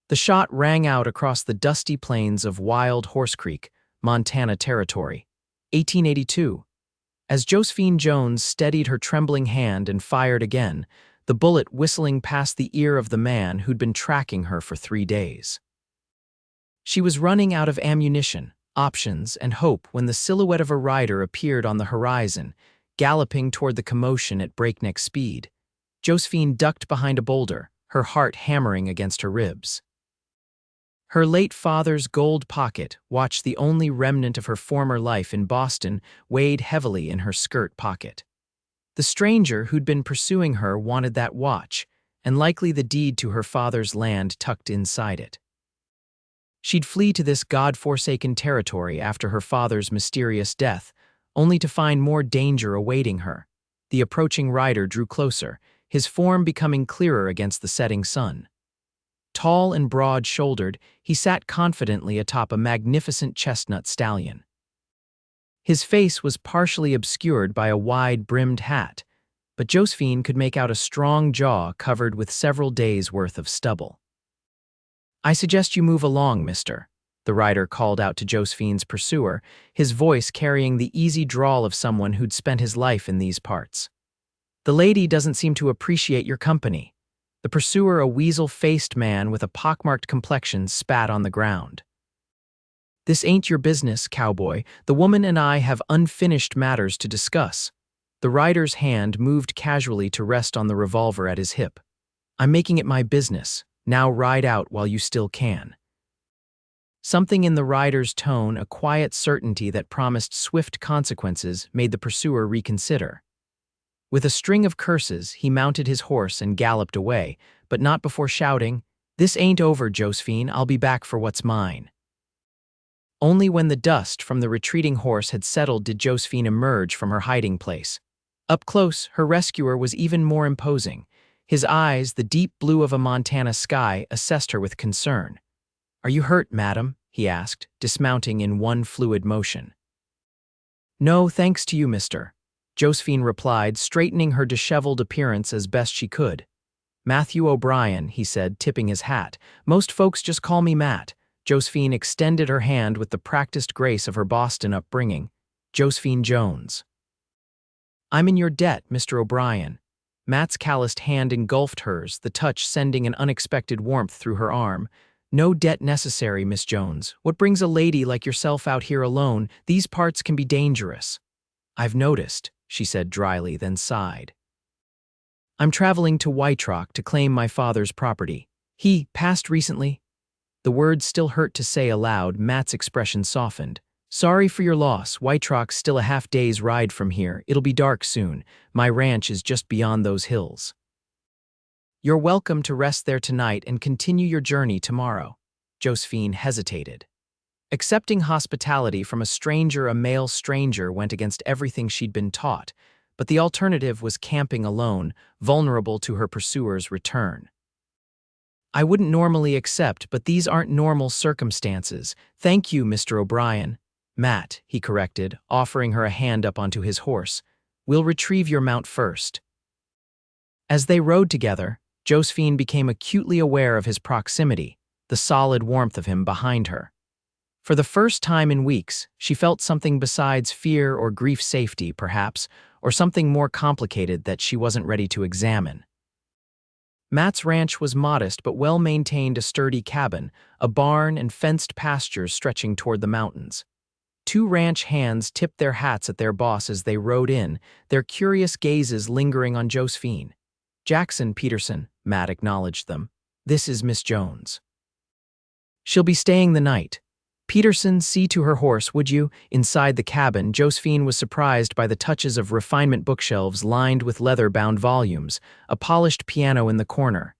The shot rang out across the dusty plains of Wild Horse Creek, Montana Territory. 1882. As Josephine Jones steadied her trembling hand and fired again, the bullet whistling past the ear of the man who'd been tracking her for 3 days. She was running out of ammunition, options, and hope when the silhouette of a rider appeared on the horizon, galloping toward the commotion at breakneck speed. Josephine ducked behind a boulder, her heart hammering against her ribs. Her late father's gold pocket, watched the only remnant of her former life in Boston, weighed heavily in her skirt pocket. The stranger who'd been pursuing her wanted that watch, and likely the deed to her father's land tucked inside it. She'd flee to this God-forsaken territory after her father's mysterious death, only to find more danger awaiting her. The approaching rider drew closer, his form becoming clearer against the setting sun. Tall and broad-shouldered, he sat confidently atop a magnificent chestnut stallion. His face was partially obscured by a wide-brimmed hat, but Josephine could make out a strong jaw covered with several days' worth of stubble. "I suggest you move along, mister," the rider called out to Josephine's pursuer, his voice carrying the easy drawl of someone who'd spent his life in these parts. "The lady doesn't seem to appreciate your company." The pursuer, a weasel-faced man with a pockmarked complexion, spat on the ground. "This ain't your business, cowboy. The woman and I have unfinished matters to discuss." The rider's hand moved casually to rest on the revolver at his hip. "I'm making it my business. Now ride out while you still can." Something in the rider's tone, a quiet certainty that promised swift consequences, made the pursuer reconsider. With a string of curses, he mounted his horse and galloped away, but not before shouting, "This ain't over, Josephine. I'll be back for what's mine." Only when the dust from the retreating horse had settled did Josephine emerge from her hiding place. Up close, her rescuer was even more imposing. His eyes, the deep blue of a Montana sky, assessed her with concern. "Are you hurt, madam?" he asked, dismounting in one fluid motion. "No, thanks to you, mister," Josephine replied, straightening her disheveled appearance as best she could. "Matthew O'Brien," he said, tipping his hat. "Most folks just call me Matt." Josephine extended her hand with the practiced grace of her Boston upbringing. "Josephine Jones." "I'm in your debt, Mr. O'Brien." Matt's calloused hand engulfed hers, the touch sending an unexpected warmth through her arm. "No debt necessary, Miss Jones. What brings a lady like yourself out here alone? These parts can be dangerous." "I've noticed," she said dryly, then sighed. "I'm traveling to White Rock to claim my father's property. He passed recently." The words still hurt to say aloud. Matt's expression softened. "Sorry for your loss. White Rock's still a half-day's ride from here. It'll be dark soon. My ranch is just beyond those hills." "You're welcome to rest there tonight and continue your journey tomorrow." Josephine hesitated. Accepting hospitality from a male stranger, went against everything she'd been taught, but the alternative was camping alone, vulnerable to her pursuer's return. "I wouldn't normally accept, but these aren't normal circumstances. Thank you, Mr. O'Brien." "Matt," he corrected, offering her a hand up onto his horse. "We'll retrieve your mount first." As they rode together, Josephine became acutely aware of his proximity, the solid warmth of him behind her. For the first time in weeks, she felt something besides fear or grief, safety, perhaps, or something more complicated that she wasn't ready to examine. Matt's ranch was modest but well-maintained, a sturdy cabin, a barn, and fenced pastures stretching toward the mountains. 2 ranch hands tipped their hats at their boss as they rode in, their curious gazes lingering on Josephine. "Jackson, Peterson," Matt acknowledged them. "This is Miss Jones. She'll be staying the night." "Peterson, see to her horse, would you?" Inside the cabin, Josephine was surprised by the touches of refinement bookshelves lined with leather-bound volumes, a polished piano in the corner.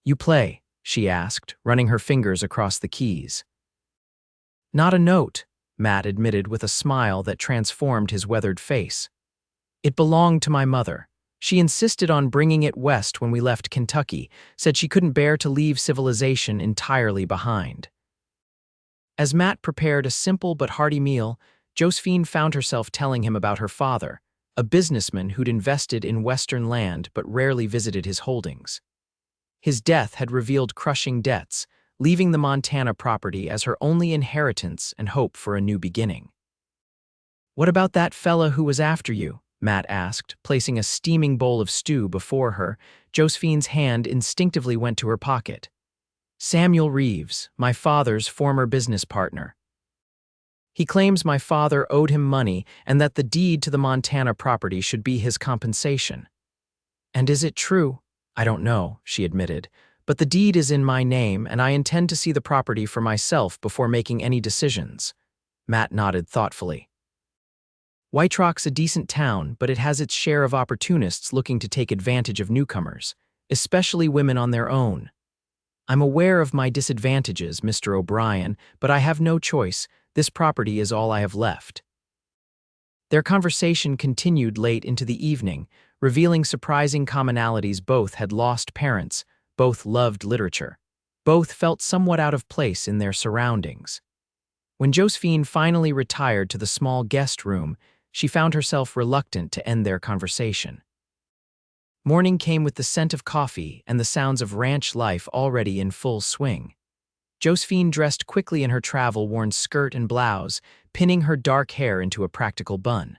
"You play?" she asked, running her fingers across the keys. "Not a note," Matt admitted with a smile that transformed his weathered face. "It belonged to my mother. She insisted on bringing it west when we left Kentucky, said she couldn't bear to leave civilization entirely behind." As Matt prepared a simple but hearty meal, Josephine found herself telling him about her father, a businessman who'd invested in Western land but rarely visited his holdings. His death had revealed crushing debts, leaving the Montana property as her only inheritance and hope for a new beginning. "What about that fella who was after you?" Matt asked, placing a steaming bowl of stew before her. Josephine's hand instinctively went to her pocket. "Samuel Reeves, my father's former business partner. He claims my father owed him money and that the deed to the Montana property should be his compensation." "And is it true?" "I don't know," she admitted, "but the deed is in my name and I intend to see the property for myself before making any decisions." Matt nodded thoughtfully. "White Rock's a decent town, but it has its share of opportunists looking to take advantage of newcomers, especially women on their own. I'm aware of my disadvantages, Mr. O'Brien, but I have no choice. This property is all I have left." Their conversation continued late into the evening, revealing surprising commonalities. Both had lost parents, both loved literature, both felt somewhat out of place in their surroundings. When Josephine finally retired to the small guest room, she found herself reluctant to end their conversation. Morning came with the scent of coffee and the sounds of ranch life already in full swing. Josephine dressed quickly in her travel-worn skirt and blouse, pinning her dark hair into a practical bun.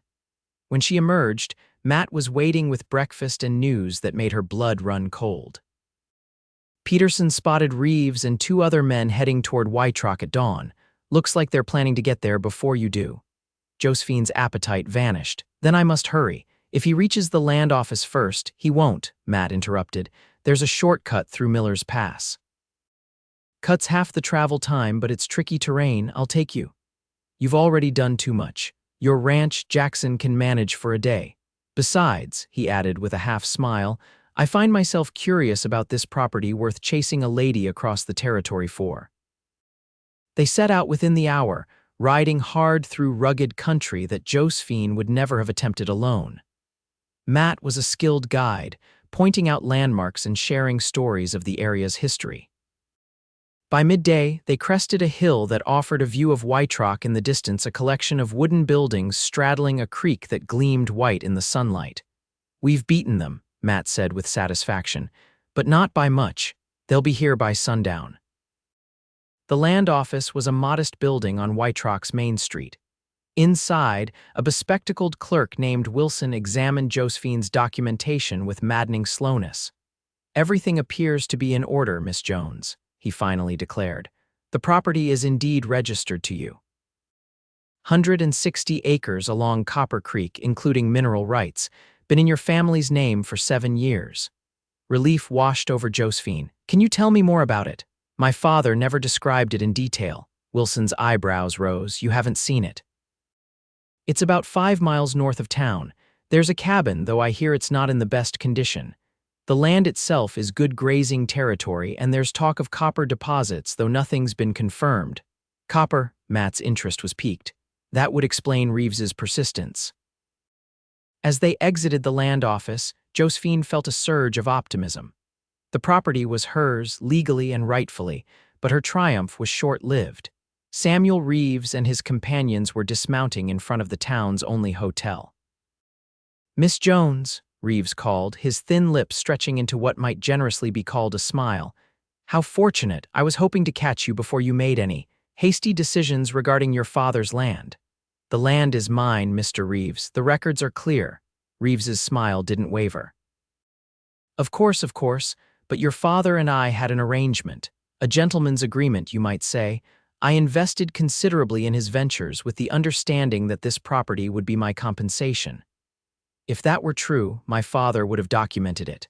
When she emerged, Matt was waiting with breakfast and news that made her blood run cold. "Peterson spotted Reeves and 2 other men heading toward White Rock at dawn. Looks like they're planning to get there before you do." Josephine's appetite vanished. "Then I must hurry. If he reaches the land office first—" "He won't," Matt interrupted. "There's a shortcut through Miller's Pass. Cuts half the travel time, but it's tricky terrain. I'll take you. You've already done too much. Your ranch Jackson can manage for a day. Besides," he added with a half-smile, "I find myself curious about this property worth chasing a lady across the territory for." They set out within the hour, riding hard through rugged country that Josephine would never have attempted alone. Matt was a skilled guide, pointing out landmarks and sharing stories of the area's history. By midday, they crested a hill that offered a view of White Rock in the distance, a collection of wooden buildings straddling a creek that gleamed white in the sunlight. "We've beaten them," Matt said with satisfaction, "but not by much. They'll be here by sundown." The land office was a modest building on White Rock's Main Street. Inside, a bespectacled clerk named Wilson examined Josephine's documentation with maddening slowness. "Everything appears to be in order, Miss Jones," he finally declared. "The property is indeed registered to you. 160 acres along Copper Creek, including mineral rights, been in your family's name for 7 years. Relief washed over Josephine. "Can you tell me more about it? My father never described it in detail." Wilson's eyebrows rose. "You haven't seen it." "It's about 5 miles north of town. There's a cabin, though I hear it's not in the best condition. The land itself is good grazing territory, and there's talk of copper deposits, though nothing's been confirmed." "Copper?" Matt's interest was piqued. "That would explain Reeves's persistence." As they exited the land office, Josephine felt a surge of optimism. The property was hers, legally and rightfully, but her triumph was short-lived. Samuel Reeves and his companions were dismounting in front of the town's only hotel. "Miss Jones," Reeves called, his thin lips stretching into what might generously be called a smile. "How fortunate. I was hoping to catch you before you made any hasty decisions regarding your father's land." "The land is mine, Mr. Reeves. The records are clear." Reeves's smile didn't waver. Of course, but your father and I had an arrangement, a gentleman's agreement, you might say. I invested considerably in his ventures with the understanding that this property would be my compensation. If that were true, my father would have documented it."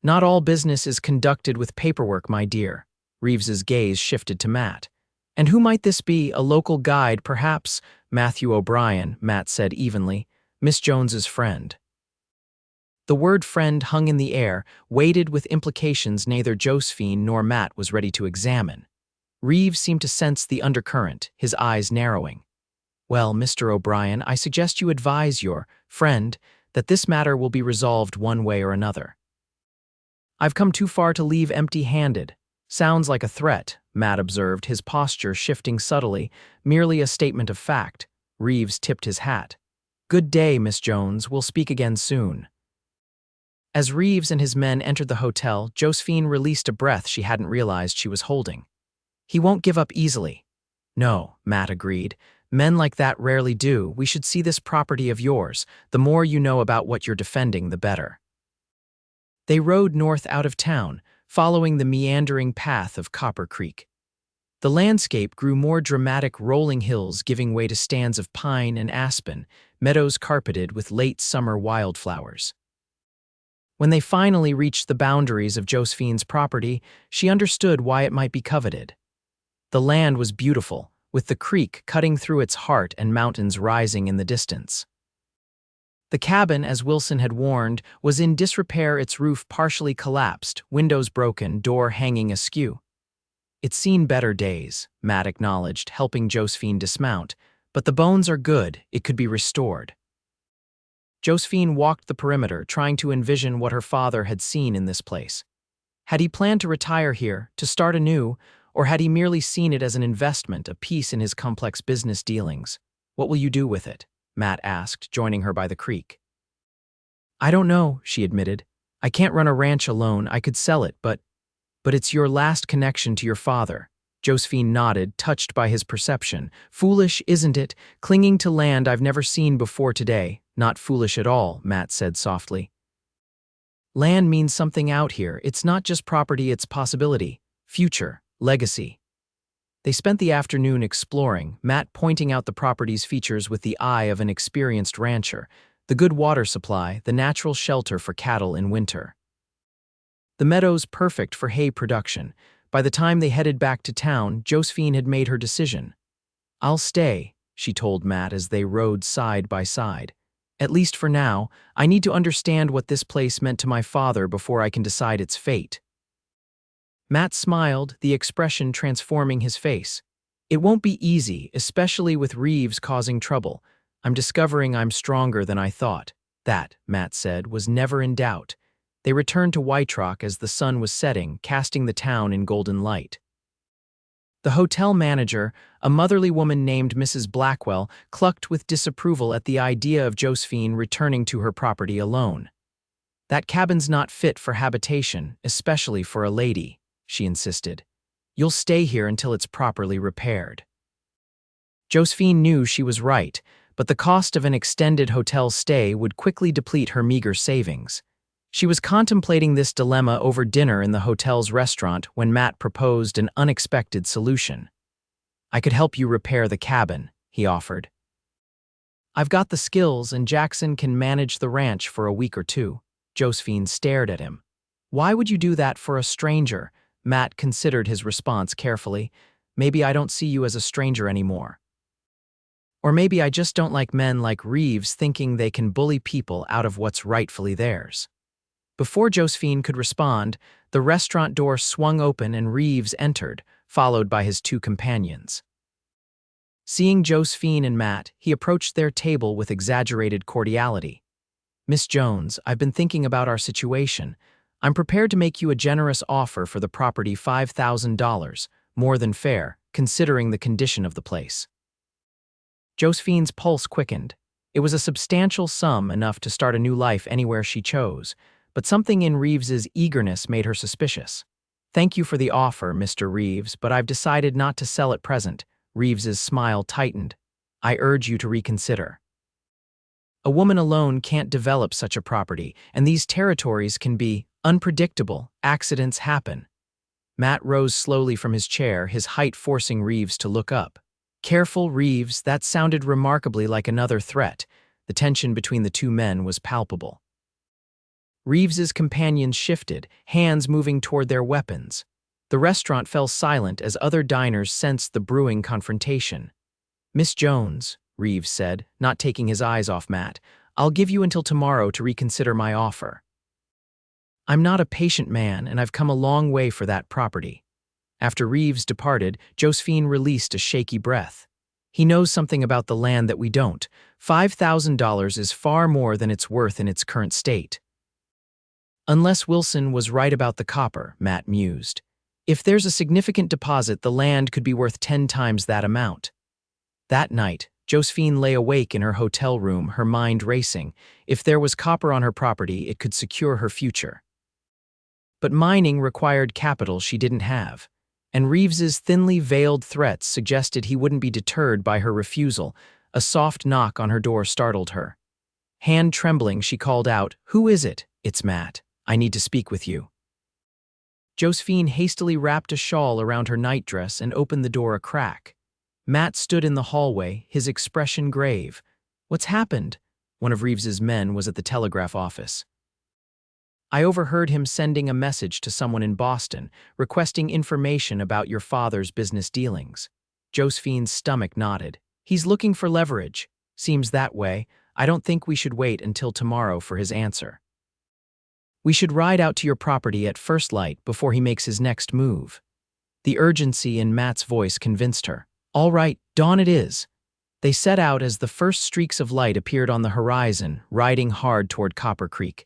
"Not all business is conducted with paperwork, my dear." Reeves's gaze shifted to Matt. "And who might this be? A local guide, perhaps?" "Matthew O'Brien," Matt said evenly, "Miss Jones's friend." The word friend hung in the air, weighted with implications neither Josephine nor Matt was ready to examine. Reeves seemed to sense the undercurrent, his eyes narrowing. "Well, Mr. O'Brien, I suggest you advise your friend that this matter will be resolved one way or another." "I've come too far to leave empty-handed." "Sounds like a threat," Matt observed, his posture shifting subtly, "merely a statement of fact." Reeves tipped his hat. "Good day, Miss Jones. We'll speak again soon." As Reeves and his men entered the hotel, Josephine released a breath she hadn't realized she was holding. He won't give up easily. No, Matt agreed. Men like that rarely do. We should see this property of yours. The more you know about what you're defending, the better. They rode north out of town, following the meandering path of Copper Creek. The landscape grew more dramatic, rolling hills giving way to stands of pine and aspen, meadows carpeted with late summer wildflowers. When they finally reached the boundaries of Josephine's property, she understood why it might be coveted. The land was beautiful, with the creek cutting through its heart and mountains rising in the distance. The cabin, as Wilson had warned, was in disrepair, its roof partially collapsed, windows broken, door hanging askew. It's seen better days, Matt acknowledged, helping Josephine dismount, but the bones are good, it could be restored. Josephine walked the perimeter, trying to envision what her father had seen in this place. Had he planned to retire here, to start anew, or had he merely seen it as an investment, a piece in his complex business dealings? What will you do with it? Matt asked, joining her by the creek. I don't know, she admitted. I can't run a ranch alone. I could sell it, but it's your last connection to your father. Josephine nodded, touched by his perception. Foolish, isn't it? Clinging to land I've never seen before today. Not foolish at all, Matt said softly. Land means something out here. It's not just property, it's possibility, future, legacy. They spent the afternoon exploring, Matt pointing out the property's features with the eye of an experienced rancher, the good water supply, the natural shelter for cattle in winter. The meadows perfect for hay production. By the time they headed back to town, Josephine had made her decision. I'll stay, she told Matt as they rode side by side. At least for now, I need to understand what this place meant to my father before I can decide its fate. Matt smiled, the expression transforming his face. It won't be easy, especially with Reeves causing trouble. I'm discovering I'm stronger than I thought. That, Matt said, was never in doubt. They returned to White Rock as the sun was setting, casting the town in golden light. The hotel manager, a motherly woman named Mrs. Blackwell, clucked with disapproval at the idea of Josephine returning to her property alone. That cabin's not fit for habitation, especially for a lady, she insisted. You'll stay here until it's properly repaired. Josephine knew she was right, but the cost of an extended hotel stay would quickly deplete her meager savings. She was contemplating this dilemma over dinner in the hotel's restaurant when Matt proposed an unexpected solution. I could help you repair the cabin, he offered. I've got the skills and Jackson can manage the ranch for a week or two. Josephine stared at him. Why would you do that for a stranger? Matt considered his response carefully. Maybe I don't see you as a stranger anymore. Or maybe I just don't like men like Reeves thinking they can bully people out of what's rightfully theirs. Before Josephine could respond, the restaurant door swung open and Reeves entered, followed by his two companions. Seeing Josephine and Matt, he approached their table with exaggerated cordiality. Miss Jones, I've been thinking about our situation. I'm prepared to make you a generous offer for the property, $5,000, more than fair, considering the condition of the place. Josephine's pulse quickened. It was a substantial sum, enough to start a new life anywhere she chose. But something in Reeves's eagerness made her suspicious. Thank you for the offer, Mr. Reeves, but I've decided not to sell at present. Reeves's smile tightened. I urge you to reconsider. A woman alone can't develop such a property, and these territories can be unpredictable. Accidents happen. Matt rose slowly from his chair, his height forcing Reeves to look up. Careful, Reeves, that sounded remarkably like another threat. The tension between the two men was palpable. Reeves's companions shifted, hands moving toward their weapons. The restaurant fell silent as other diners sensed the brewing confrontation. Miss Jones, Reeves said, not taking his eyes off Matt, I'll give you until tomorrow to reconsider my offer. I'm not a patient man, and I've come a long way for that property. After Reeves departed, Josephine released a shaky breath. He knows something about the land that we don't. $5,000 is far more than it's worth in its current state. Unless Wilson was right about the copper, Matt mused. If there's a significant deposit, the land could be worth 10 times that amount. That night, Josephine lay awake in her hotel room, her mind racing. If there was copper on her property, it could secure her future. But mining required capital she didn't have, and Reeves's thinly veiled threats suggested he wouldn't be deterred by her refusal. A soft knock on her door startled her. Hand trembling, she called out, "Who is it?" "It's Matt. I need to speak with you." Josephine hastily wrapped a shawl around her nightdress and opened the door a crack. Matt stood in the hallway, his expression grave. "What's happened?" One of Reeves's men was at the telegraph office. "I overheard him sending a message to someone in Boston, requesting information about your father's business dealings." Josephine's stomach knotted. "He's looking for leverage. Seems that way. I don't think we should wait until tomorrow for his answer. We should ride out to your property at first light before he makes his next move." The urgency in Matt's voice convinced her. "All right, dawn it is." They set out as the first streaks of light appeared on the horizon, riding hard toward Copper Creek.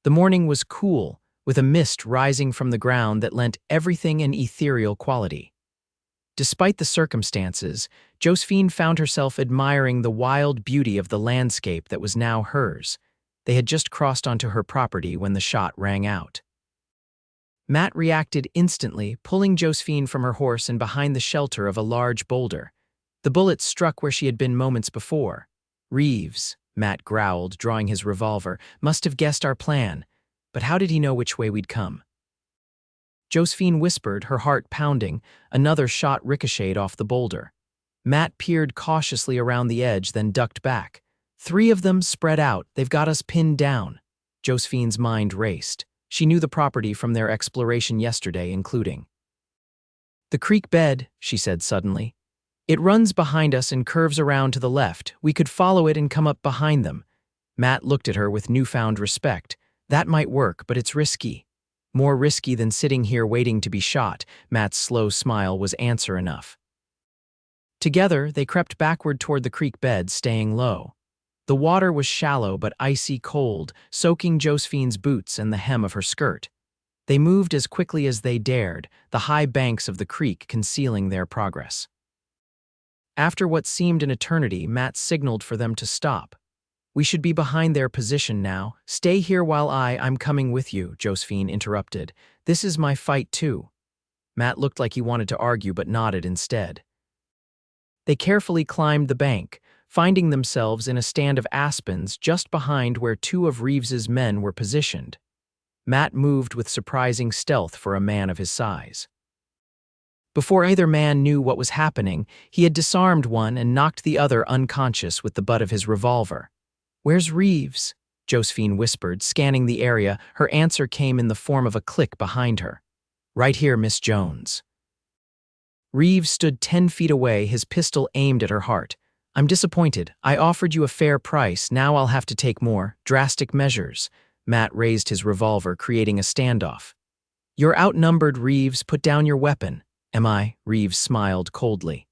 The morning was cool, with a mist rising from the ground that lent everything an ethereal quality. Despite the circumstances, Josephine found herself admiring the wild beauty of the landscape that was now hers. They had just crossed onto her property when the shot rang out. Matt reacted instantly, pulling Josephine from her horse and behind the shelter of a large boulder. The bullet struck where she had been moments before. "Reeves," Matt growled, drawing his revolver, "must have guessed our plan. But how did he know which way we'd come?" Josephine whispered, her heart pounding. Another shot ricocheted off the boulder. Matt peered cautiously around the edge, then ducked back. "3 of them spread out. They've got us pinned down." Josephine's mind raced. She knew the property from their exploration yesterday, including the creek bed, she said suddenly. "It runs behind us and curves around to the left. We could follow it and come up behind them." Matt looked at her with newfound respect. "That might work, but it's risky." "More risky than sitting here waiting to be shot." Matt's slow smile was answer enough. Together, they crept backward toward the creek bed, staying low. The water was shallow but icy cold, soaking Josephine's boots and the hem of her skirt. They moved as quickly as they dared, the high banks of the creek concealing their progress. After what seemed an eternity, Matt signaled for them to stop. "We should be behind their position now. Stay here while I'm coming with you," Josephine interrupted. "This is my fight too." Matt looked like he wanted to argue but nodded instead. They carefully climbed the bank, finding themselves in a stand of aspens just behind where 2 of Reeves's men were positioned. Matt moved with surprising stealth for a man of his size. Before either man knew what was happening, he had disarmed one and knocked the other unconscious with the butt of his revolver. "Where's Reeves?" Josephine whispered, scanning the area. Her answer came in the form of a click behind her. "Right here, Miss Jones." Reeves stood 10 feet away, his pistol aimed at her heart. "I'm disappointed. I offered you a fair price. Now I'll have to take more drastic measures." Matt raised his revolver, creating a standoff. "You're outnumbered, Reeves. Put down your weapon." "Am I?" Reeves smiled coldly.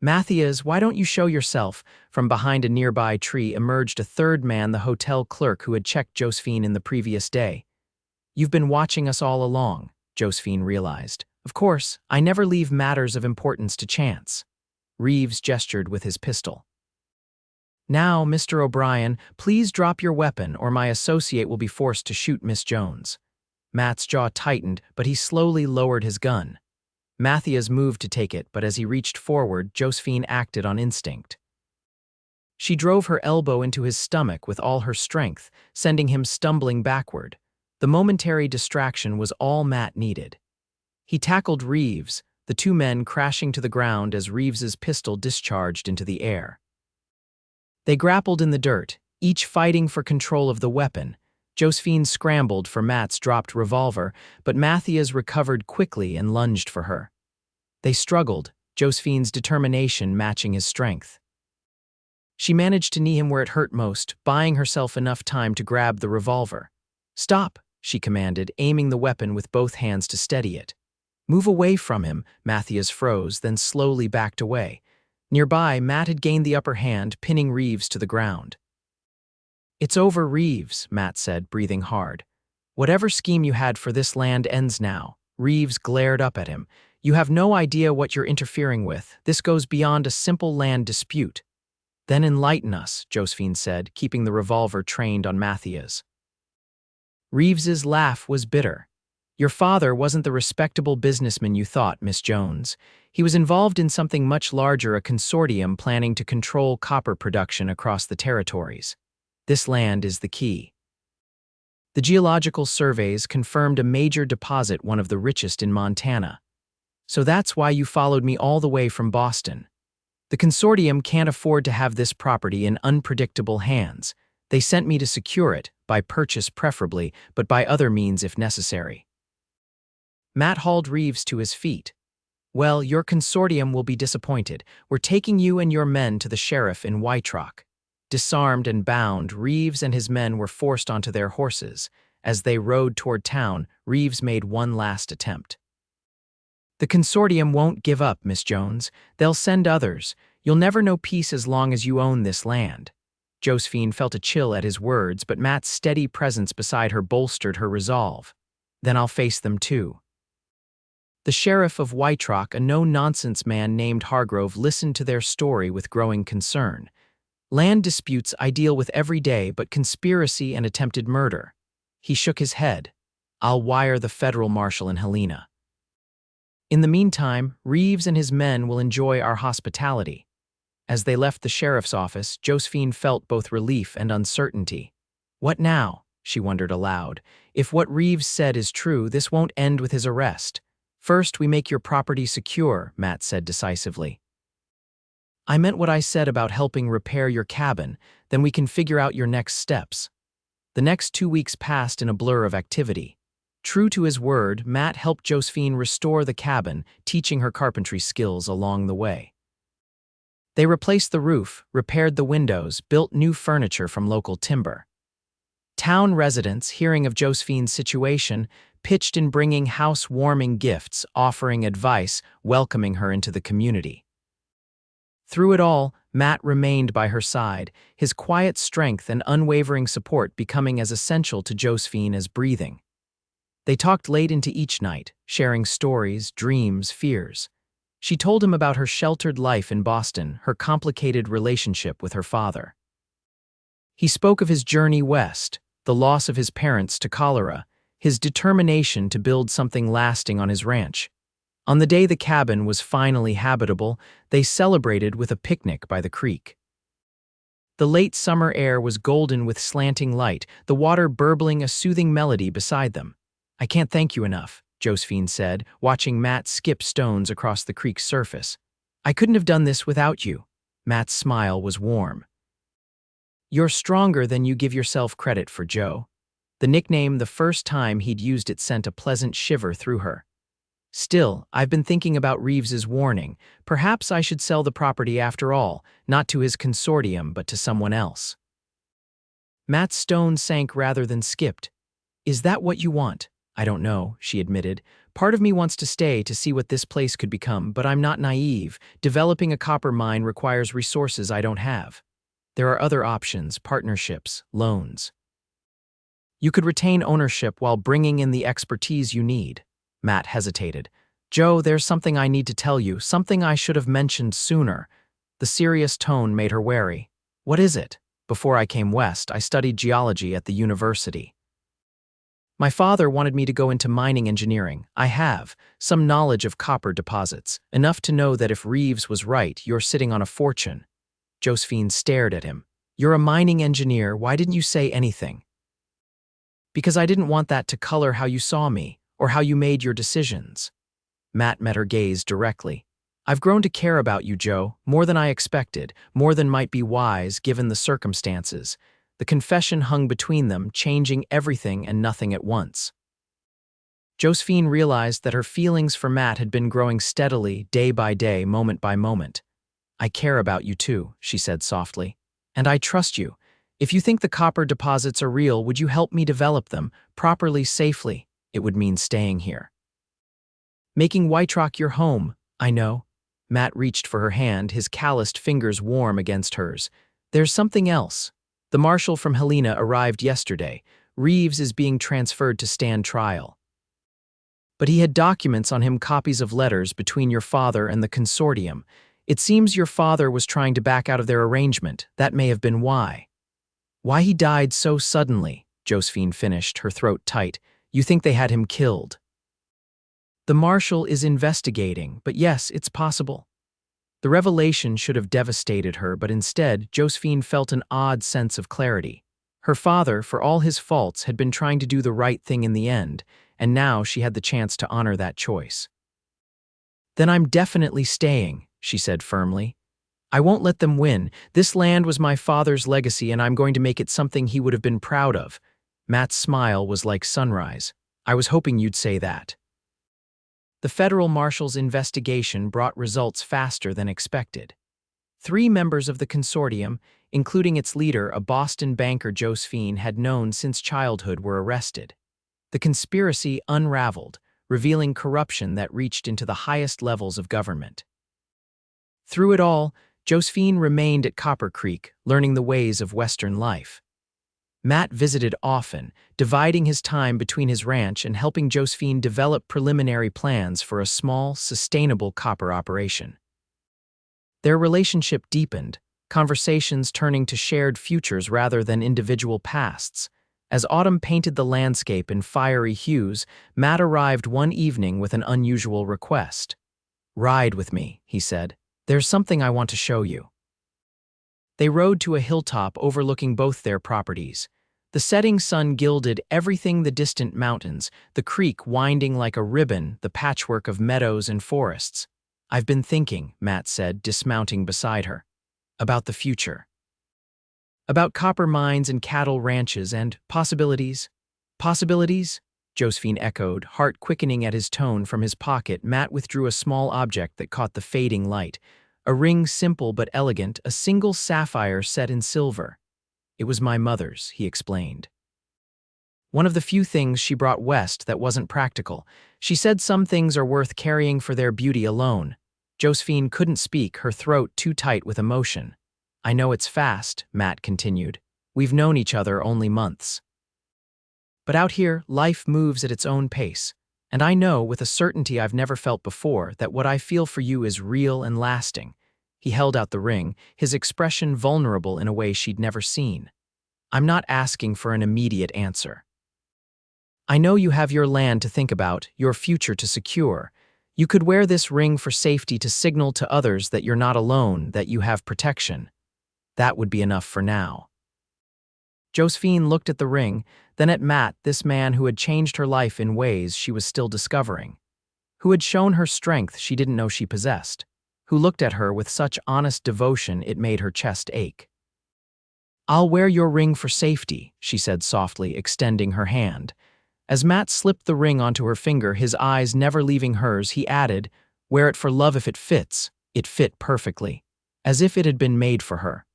"Matthias, why don't you show yourself?" From behind a nearby tree emerged a third man, the hotel clerk who had checked Josephine in the previous day. "You've been watching us all along," Josephine realized. "Of course, I never leave matters of importance to chance." Reeves gestured with his pistol. "Now, Mr. O'Brien, please drop your weapon or my associate will be forced to shoot Miss Jones." Matt's jaw tightened, but he slowly lowered his gun. Matthias moved to take it, but as he reached forward, Josephine acted on instinct. She drove her elbow into his stomach with all her strength, sending him stumbling backward. The momentary distraction was all Matt needed. He tackled Reeves, the 2 men crashing to the ground as Reeves's pistol discharged into the air. They grappled in the dirt, each fighting for control of the weapon. Josephine scrambled for Matt's dropped revolver, but Matthias recovered quickly and lunged for her. They struggled, Josephine's determination matching his strength. She managed to knee him where it hurt most, buying herself enough time to grab the revolver. "Stop," she commanded, aiming the weapon with both hands to steady it. "Move away from him." Matthias froze, then slowly backed away. Nearby, Matt had gained the upper hand, pinning Reeves to the ground. "It's over, Reeves," Matt said, breathing hard. "Whatever scheme you had for this land ends now." Reeves glared up at him. You have no idea what you're interfering with. This goes beyond a simple land dispute. Then enlighten us, Josephine said, keeping the revolver trained on Matthias. Reeves's laugh was bitter. Your father wasn't the respectable businessman you thought, Miss Jones. He was involved in something much larger, a consortium planning to control copper production across the territories. This land is the key. The geological surveys confirmed a major deposit, one of the richest in Montana. So that's why you followed me all the way from Boston. The consortium can't afford to have this property in unpredictable hands. They sent me to secure it, by purchase preferably, but by other means if necessary. Matt hauled Reeves to his feet. Well, your consortium will be disappointed. We're taking you and your men to the sheriff in White Rock. Disarmed and bound, Reeves and his men were forced onto their horses. As they rode toward town, Reeves made one last attempt. The consortium won't give up, Miss Jones. They'll send others. You'll never know peace as long as you own this land. Josephine felt a chill at his words, but Matt's steady presence beside her bolstered her resolve. Then I'll face them too. The sheriff of White Rock, a no-nonsense man named Hargrove, listened to their story with growing concern. Land disputes I deal with every day, but conspiracy and attempted murder. He shook his head. I'll wire the federal marshal in Helena. In the meantime, Reeves and his men will enjoy our hospitality. As they left the sheriff's office, Josephine felt both relief and uncertainty. What now? She wondered aloud. If what Reeves said is true, this won't end with his arrest. First, we make your property secure, Matt said decisively. I meant what I said about helping repair your cabin, then we can figure out your next steps. The next 2 weeks passed in a blur of activity. True to his word, Matt helped Josephine restore the cabin, teaching her carpentry skills along the way. They replaced the roof, repaired the windows, built new furniture from local timber. Town residents, hearing of Josephine's situation, pitched in, bringing house-warming gifts, offering advice, welcoming her into the community. Through it all, Matt remained by her side, his quiet strength and unwavering support becoming as essential to Josephine as breathing. They talked late into each night, sharing stories, dreams, fears. She told him about her sheltered life in Boston, her complicated relationship with her father. He spoke of his journey west, the loss of his parents to cholera, his determination to build something lasting on his ranch. On the day the cabin was finally habitable, they celebrated with a picnic by the creek. The late summer air was golden with slanting light, the water burbling a soothing melody beside them. I can't thank you enough, Josephine said, watching Matt skip stones across the creek's surface. I couldn't have done this without you. Matt's smile was warm. You're stronger than you give yourself credit for, Joe. The nickname, the first time he'd used it, sent a pleasant shiver through her. Still, I've been thinking about Reeves's warning. Perhaps I should sell the property after all, not to his consortium, but to someone else. Matt's stone sank rather than skipped. Is that what you want? I don't know, she admitted. Part of me wants to stay to see what this place could become, but I'm not naive. Developing a copper mine requires resources I don't have. There are other options, partnerships, loans. You could retain ownership while bringing in the expertise you need. Matt hesitated. Joe, there's something I need to tell you, something I should have mentioned sooner. The serious tone made her wary. What is it? Before I came west, I studied geology at the university. My father wanted me to go into mining engineering. I have some knowledge of copper deposits, enough to know that if Reeves was right, you're sitting on a fortune. Josephine stared at him. You're a mining engineer, why didn't you say anything? Because I didn't want that to color how you saw me, or how you made your decisions. Matt met her gaze directly. I've grown to care about you, Joe, more than I expected, more than might be wise given the circumstances. The confession hung between them, changing everything and nothing at once. Josephine realized that her feelings for Matt had been growing steadily, day by day, moment by moment. I care about you too, she said softly. And I trust you. If you think the copper deposits are real, would you help me develop them, properly, safely? It would mean staying here. Making White Rock your home, I know. Matt reached for her hand, his calloused fingers warm against hers. There's something else. The marshal from Helena arrived yesterday. Reeves is being transferred to stand trial. But he had documents on him, copies of letters between your father and the consortium. It seems your father was trying to back out of their arrangement. That may have been why. Why he died so suddenly, Josephine finished, her throat tight. You think they had him killed? The marshal is investigating, but yes, it's possible. The revelation should have devastated her, but instead, Josephine felt an odd sense of clarity. Her father, for all his faults, had been trying to do the right thing in the end, and now she had the chance to honor that choice. Then I'm definitely staying, she said firmly. I won't let them win. This land was my father's legacy, and I'm going to make it something he would have been proud of. Matt's smile was like sunrise. I was hoping you'd say that. The federal marshal's investigation brought results faster than expected. 3 members of the consortium, including its leader, a Boston banker Josephine had known since childhood, were arrested. The conspiracy unraveled, revealing corruption that reached into the highest levels of government. Through it all, Josephine remained at Copper Creek, learning the ways of Western life. Matt visited often, dividing his time between his ranch and helping Josephine develop preliminary plans for a small, sustainable copper operation. Their relationship deepened, conversations turning to shared futures rather than individual pasts. As autumn painted the landscape in fiery hues, Matt arrived one evening with an unusual request. "Ride with me," he said. "There's something I want to show you." They rode to a hilltop overlooking both their properties. The setting sun gilded everything: the distant mountains, the creek winding like a ribbon, the patchwork of meadows and forests. "I've been thinking," Matt said, dismounting beside her, "about the future. About copper mines and cattle ranches and possibilities." "Possibilities?" Josephine echoed, heart quickening at his tone. From his pocket, Matt withdrew a small object that caught the fading light. A ring, simple but elegant, a single sapphire set in silver. "It was my mother's," he explained. "One of the few things she brought west that wasn't practical. She said some things are worth carrying for their beauty alone." Josephine couldn't speak, her throat too tight with emotion. "I know it's fast," Matt continued. "We've known each other only months. But out here, life moves at its own pace. And I know, with a certainty I've never felt before, that what I feel for you is real and lasting." He held out the ring, his expression vulnerable in a way she'd never seen. "I'm not asking for an immediate answer. I know you have your land to think about, your future to secure. You could wear this ring for safety, to signal to others that you're not alone, that you have protection. That would be enough for now." Josephine looked at the ring, then at Matt, this man who had changed her life in ways she was still discovering, who had shown her strength she didn't know she possessed, who looked at her with such honest devotion it made her chest ache. "I'll wear your ring for safety," she said softly, extending her hand. As Matt slipped the ring onto her finger, his eyes never leaving hers, he added, "Wear it for love if it fits." It fit perfectly, as if it had been made for her.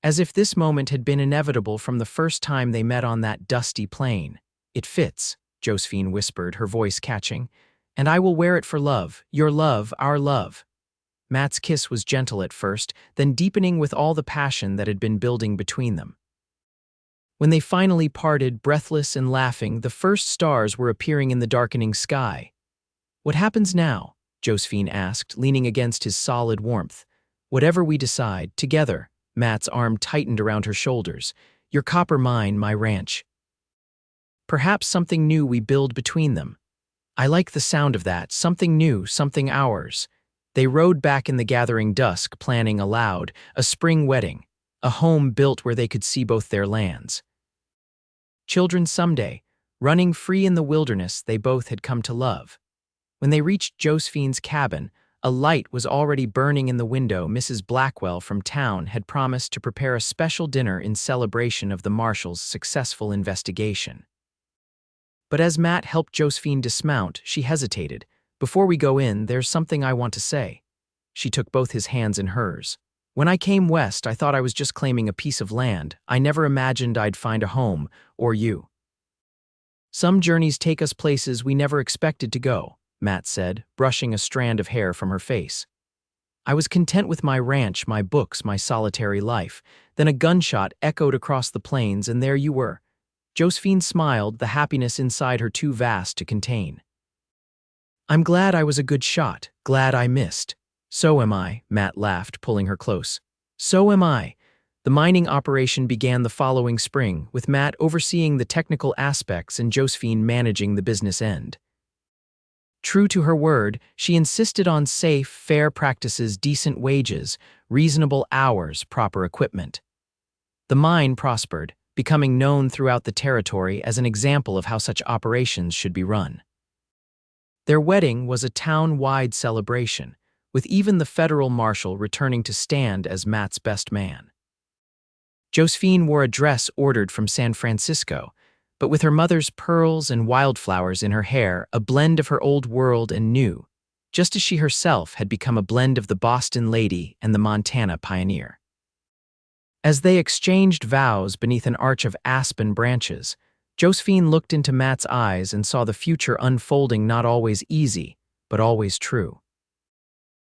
As if this moment had been inevitable from the first time they met on that dusty plain. "It fits," Josephine whispered, her voice catching. "And I will wear it for love, your love, our love." Matt's kiss was gentle at first, then deepening with all the passion that had been building between them. When they finally parted, breathless and laughing, the first stars were appearing in the darkening sky. "What happens now?" Josephine asked, leaning against his solid warmth. "Whatever we decide, together." Matt's arm tightened around her shoulders. "Your copper mine, my ranch. Perhaps something new we build between them." "I like the sound of that. Something new, something ours." They rode back in the gathering dusk, planning aloud, a spring wedding, a home built where they could see both their lands. Children someday, running free in the wilderness they both had come to love. When they reached Josephine's cabin, a light was already burning in the window. Mrs. Blackwell from town had promised to prepare a special dinner in celebration of the marshal's successful investigation. But as Matt helped Josephine dismount, she hesitated. "Before we go in, there's something I want to say." She took both his hands in hers. "When I came west, I thought I was just claiming a piece of land. I never imagined I'd find a home, or you. Some journeys take us places we never expected to go," Matt said, brushing a strand of hair from her face. "I was content with my ranch, my books, my solitary life. Then a gunshot echoed across the plains, and there you were." Josephine smiled, the happiness inside her too vast to contain. I'm glad I was a good shot, glad I missed. So am I, Matt laughed, pulling her close. So am I. The mining operation began the following spring, with Matt overseeing the technical aspects and Josephine managing the business end. True to her word, she insisted on safe, fair practices, decent wages, reasonable hours, proper equipment. The mine prospered, becoming known throughout the territory as an example of how such operations should be run. Their wedding was a town-wide celebration, with even the federal marshal returning to stand as Matt's best man. Josephine wore a dress ordered from San Francisco, but with her mother's pearls and wildflowers in her hair, a blend of her old world and new, just as she herself had become a blend of the Boston lady and the Montana pioneer. As they exchanged vows beneath an arch of aspen branches, Josephine looked into Matt's eyes and saw the future unfolding, not always easy, but always true.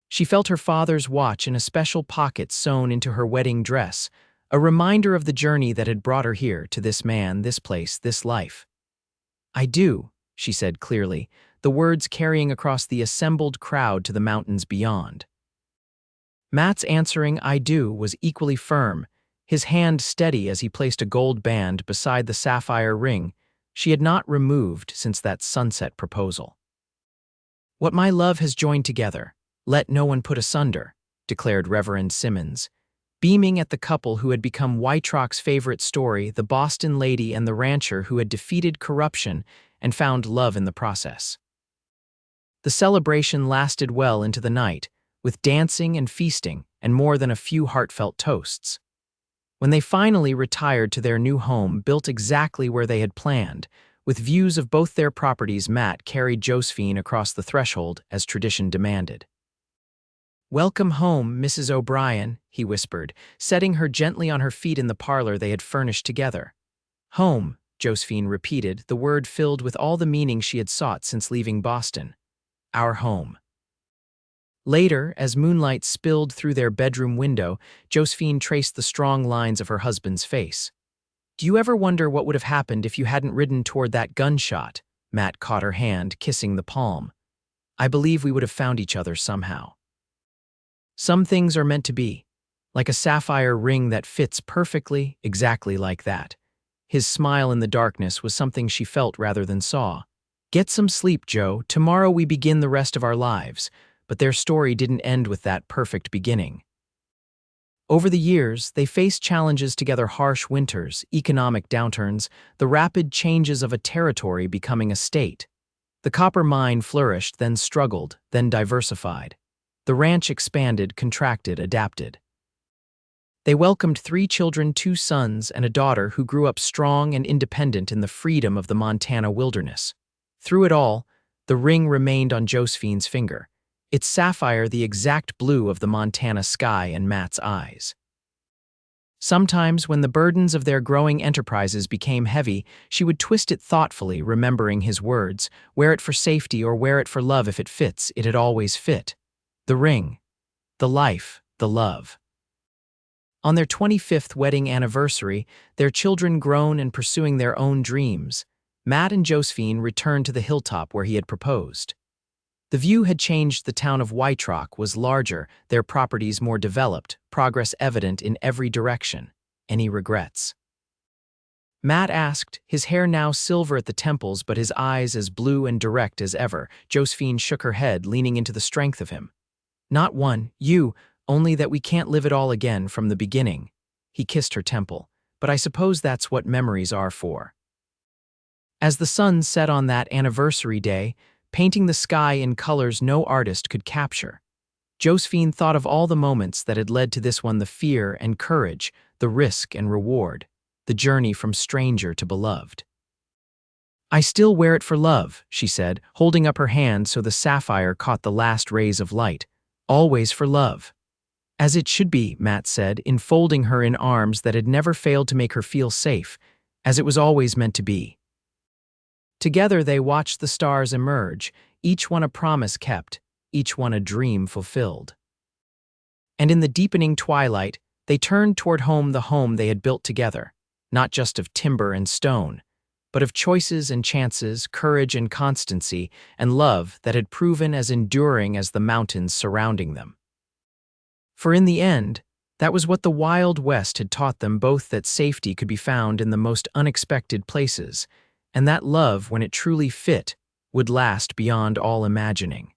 She felt her father's watch in a special pocket sewn into her wedding dress, a reminder of the journey that had brought her here, to this man, this place, this life. "I do," she said clearly, the words carrying across the assembled crowd to the mountains beyond. Matt's answering "I do" was equally firm, his hand steady as he placed a gold band beside the sapphire ring she had not removed since that sunset proposal. "What my love has joined together, let no one put asunder," declared Reverend Simmons, beaming at the couple who had become Wytrock's favorite story, the Boston lady and the rancher who had defeated corruption and found love in the process. The celebration lasted well into the night, with dancing and feasting and more than a few heartfelt toasts. When they finally retired to their new home, built exactly where they had planned, with views of both their properties, Matt carried Josephine across the threshold as tradition demanded. "Welcome home, Mrs. O'Brien," he whispered, setting her gently on her feet in the parlor they had furnished together. "Home," Josephine repeated, the word filled with all the meaning she had sought since leaving Boston. "Our home." Later, as moonlight spilled through their bedroom window, Josephine traced the strong lines of her husband's face. "Do you ever wonder what would have happened if you hadn't ridden toward that gunshot?" Matt caught her hand, kissing the palm. "I believe we would have found each other somehow. Some things are meant to be, like a sapphire ring that fits perfectly, exactly like that." His smile in the darkness was something she felt rather than saw. "Get some sleep, Joe. Tomorrow we begin the rest of our lives." But their story didn't end with that perfect beginning. Over the years, they faced challenges together: harsh winters, economic downturns, the rapid changes of a territory becoming a state. The copper mine flourished, then struggled, then diversified. The ranch expanded, contracted, adapted. They welcomed 3 children, 2 sons and a daughter who grew up strong and independent in the freedom of the Montana wilderness. Through it all, the ring remained on Josephine's finger, its sapphire the exact blue of the Montana sky and Matt's eyes. Sometimes, when the burdens of their growing enterprises became heavy, she would twist it thoughtfully, remembering his words, "Wear it for safety or wear it for love. If it fits, it had always fit." The ring, the life, the love. On their 25th wedding anniversary, their children grown and pursuing their own dreams, Matt and Josephine returned to the hilltop where he had proposed. The view had changed. The town of Wytrock was larger, their properties more developed, progress evident in every direction. "Any regrets?" Matt asked, his hair now silver at the temples but his eyes as blue and direct as ever. Josephine shook her head, leaning into the strength of him. "Not one, only that we can't live it all again from the beginning." He kissed her temple. "But I suppose that's what memories are for." As the sun set on that anniversary day, painting the sky in colors no artist could capture, Josephine thought of all the moments that had led to this one: the fear and courage, the risk and reward, the journey from stranger to beloved. "I still wear it for love," she said, holding up her hand so the sapphire caught the last rays of light. "Always for love." "As it should be," Matt said, enfolding her in arms that had never failed to make her feel safe, "as it was always meant to be." Together they watched the stars emerge, each one a promise kept, each one a dream fulfilled. And in the deepening twilight, they turned toward home, the home they had built together, not just of timber and stone, but of choices and chances, courage and constancy, and love that had proven as enduring as the mountains surrounding them. For in the end, that was what the Wild West had taught them both, that safety could be found in the most unexpected places, and that love, when it truly fit, would last beyond all imagining.